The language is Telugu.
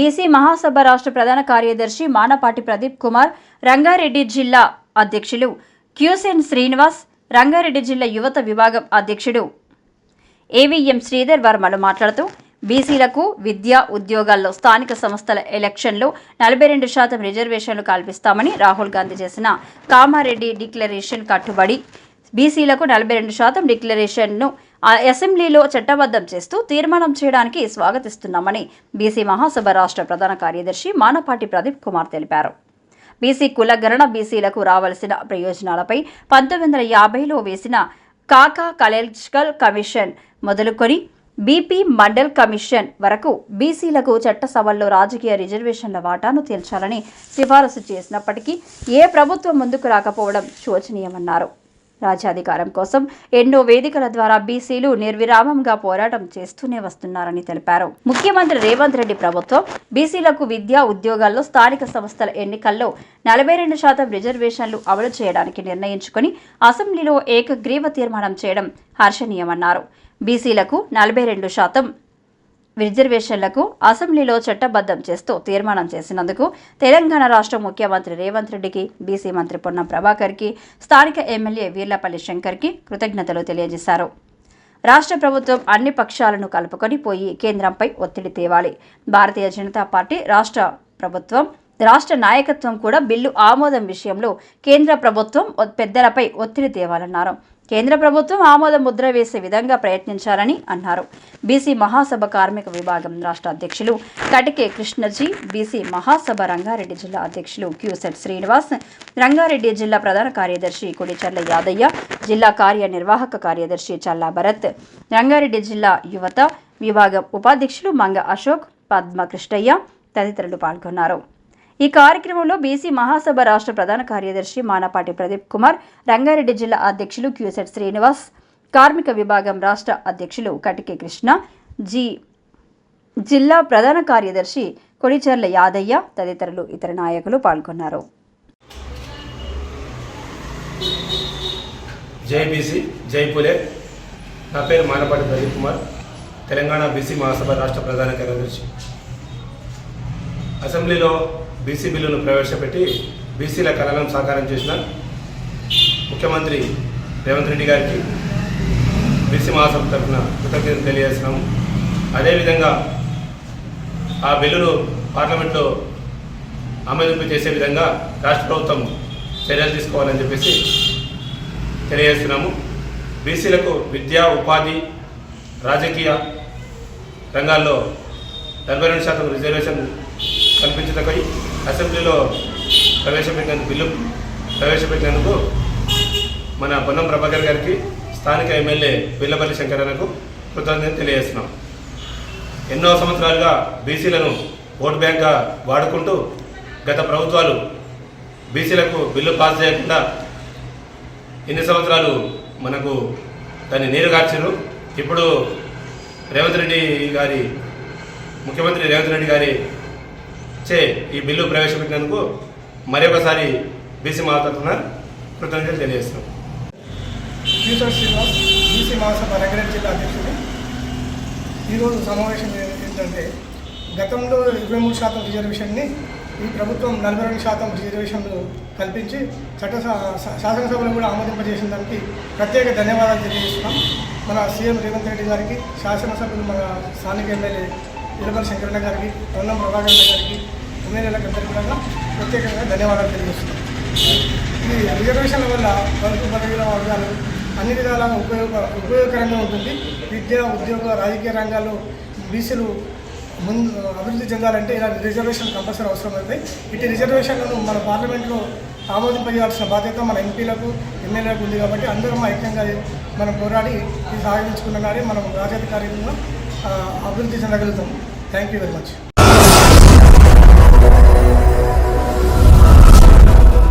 బీసీ మహాసభ రాష్ట్ర ప్రధాన కార్యదర్శి మానపాటి ప్రదీప్ కుమార్, రంగారెడ్డి జిల్లా అధ్యక్షులు క్యూసెన్ శ్రీనివాస్, రంగారెడ్డి జిల్లా యువత విభాగం అధ్యక్షుడు ఏవిఎం శ్రీధర్ వర్మలు మాట్లాడుతూ బీసీలకు విద్యా ఉద్యోగాల్లో స్థానిక సంస్థల ఎలక్షన్లో 42% రిజర్వేషన్లు కల్పిస్తామని రాహుల్ గాంధీ చేసిన కామారెడ్డి డిక్లరేషన్ కట్టుబడి బీసీలకు 42% డిక్లరేషన్ను అసెంబ్లీలో చట్టబద్ధం చేస్తూ తీర్మానం చేయడానికి స్వాగతిస్తున్నామని బీసీ మహాసభ రాష్ట్ర ప్రధాన కార్యదర్శి మానపాటి ప్రదీప్ కుమార్ తెలిపారు. బీసీ కులగణన బీసీలకు రావాల్సిన ప్రయోజనాలపై 1950లో వేసిన కాకా కలెక్టరల్ కమిషన్ మొదలుకొని బీపీ మండల్ కమిషన్ వరకు బీసీలకు చట్టసభల్లో రాజకీయ రిజర్వేషన్ల వాటాను తేల్చాలని సిఫారసు చేసినప్పటికీ ఏ ప్రభుత్వం ముందుకు రాకపోవడం శోచనీయమన్నారు. రాజ్యాధికారం కోసం ఎన్నో వేదికల ద్వారా బీసీలు నిర్విరామంగా పోరాటం చేస్తూనే వస్తున్నారని తెలిపారు. ముఖ్యమంత్రి రేవంత్ రెడ్డి ప్రభుత్వం బీసీలకు విద్యా ఉద్యోగాల్లో స్థానిక సంస్థల ఎన్నికల్లో 42% రిజర్వేషన్లు అమలు చేయడానికి నిర్ణయించుకుని అసెంబ్లీలో ఏకగ్రీవ తీర్మానం చేయడం హర్షణీయమన్నారు. బీసీలకు 42% రిజర్వేషన్లకు అసెంబ్లీలో చట్టబద్ధం చేస్తూ తీర్మానం చేసినందుకు తెలంగాణ రాష్ట్ర ముఖ్యమంత్రి రేవంత్ రెడ్డికి, బీసీ మంత్రి పొన్నం ప్రభాకర్కి, స్థానిక ఎమ్మెల్యే వీర్లపల్లి శంకర్కి కృతజ్ఞతలు తెలియజేశారు. రాష్ట్ర ప్రభుత్వం అన్ని పక్షాలను కలుపుకొని పోయి కేంద్రంపై ఒత్తిడి తేవాలి. భారతీయ జనతా పార్టీ రాష్ట్ర నాయకత్వం కూడా బిల్లు ఆమోదం విషయంలో కేంద్ర ప్రభుత్వం పెద్దలపై ఒత్తిడి తేవాలన్నారు. కేంద్ర ప్రభుత్వం ఆమోద ముద్ర వేసే విధంగా ప్రయత్నించాలని అన్నారు. బీసీ మహాసభ కార్మిక విభాగం రాష్ట్ర అధ్యక్షులు కటికే కృష్ణజీ, బీసీ మహాసభ రంగారెడ్డి జిల్లా అధ్యక్షులు క్యూసెట్ శ్రీనివాస్, రంగారెడ్డి జిల్లా ప్రధాన కార్యదర్శి కొడిచర్ల యాదయ్య, జిల్లా కార్యనిర్వాహక కార్యదర్శి చల్లా భరత్, రంగారెడ్డి జిల్లా యువత విభాగం ఉపాధ్యక్షులు మంగ అశోక్, పద్మ కృష్ణయ్య తదితరులు పాల్గొన్నారు. ఈ కార్యక్రమంలో బీసీ మహాసభ రాష్ట్ర ప్రధాన కార్యదర్శి మానపాటి ప్రదీప్ కుమార్, రంగారెడ్డి జిల్లా అధ్యక్షులు క్యూసెట్ శ్రీనివాస్, కార్మిక విభాగం రాష్ట్ర అధ్యక్షులు కటికే కృష్ణ, జిల్లా ప్రధాన కార్యదర్శి కొడిచర్ల యాదయ్య తదితరులు ఇతర నాయకులు పాల్గొన్నారు. జై బీసీ, జై పులే. నా పేరు మానపాటి ప్రదీప్ కుమార్, తెలంగాణ బీసీ మహాసభ రాష్ట్ర ప్రధాన కార్యదర్శి. అసెంబ్లీలో బీసీ బిల్లును ప్రవేశపెట్టి బీసీల కళలను సాకారం చేసిన ముఖ్యమంత్రి రేవంత్ రెడ్డి గారికి బీసీ మహాసభ తరఫున కృతజ్ఞతలు తెలియజేస్తున్నాము. అదేవిధంగా ఆ బిల్లును పార్లమెంట్లో ఆమోదింపు చేసే విధంగా రాష్ట్ర ప్రభుత్వం చర్యలు తీసుకోవాలని చెప్పేసి తెలియజేస్తున్నాము. బీసీలకు విద్యా, ఉపాధి, రాజకీయ రంగాల్లో 42% రిజర్వేషన్ కల్పించటకై అసెంబ్లీలో బిల్లు ప్రవేశపెట్టినందుకు మన పొన్నం ప్రభాకర్ గారికి, స్థానిక ఎమ్మెల్యే వీర్లపల్లి శంకరన్నకు కృతజ్ఞతలు తెలియజేస్తున్నాం. ఎన్నో సంవత్సరాలుగా బీసీలను ఓటు బ్యాంక్గా వాడుకుంటూ గత ప్రభుత్వాలు బీసీలకు బిల్లు పాస్ చేయకుండా ఎన్ని సంవత్సరాలు మనకు దాన్ని నీరుగార్చారు. ఇప్పుడు ముఖ్యమంత్రి రేవంత్ రెడ్డి గారి ఈ బిల్లు ప్రవేశపెట్టినందుకు మరొకసారి బీసీ మహాసభ కృతజ్ఞతలు తెలియజేస్తున్నాం. బీసీ మహాసభ రంగారెడ్డి జిల్లా అధ్యక్షుడు. ఈరోజు సమావేశం ఏంటంటే, గతంలో 23% రిజర్వేషన్ని ఈ ప్రభుత్వం 42% రిజర్వేషన్లు కల్పించి శాసనసభలో కూడా ఆమోదింపజేసిన దానికి ప్రత్యేక ధన్యవాదాలు తెలియజేస్తున్నాం. మన సీఎం రేవంత్ రెడ్డి గారికి, శాసనసభ్యులు మన స్థానిక ఎమ్మెల్యే వీర్లపల్లి శంకరన్న గారికి, పొన్నం ప్రభాకర్ గారికి, ఎమ్మెల్యేలకు అందరికీ కూడా ప్రత్యేకంగా ధన్యవాదాలు తెలియజేస్తున్నాం. ఈ రిజర్వేషన్ల వల్ల బడుగు బలహీన వర్గాలు అన్ని విధాలుగా ఉపయోగకరంగా ఉంటుంది. విద్య, ఉద్యోగ, రాజకీయ రంగాల్లో బీసీలు అభివృద్ధి చెందాలంటే ఇలాంటి రిజర్వేషన్ కంపల్సరీ అవసరం అవుతాయి. ఇటు రిజర్వేషన్లను మన పార్లమెంట్లో ఆమోదింపజేయాల్సిన బాధ్యత మన ఎంపీలకు, ఎమ్మెల్యేలకు ఉంది. కాబట్టి అందరం ఐక్యంగా మనం పోరాడి ఇది సాధించుకున్నగానే మనం రాజ్యాధికారికంగా అభివృద్ధి చెందగలుగుతాం. Thank you very much.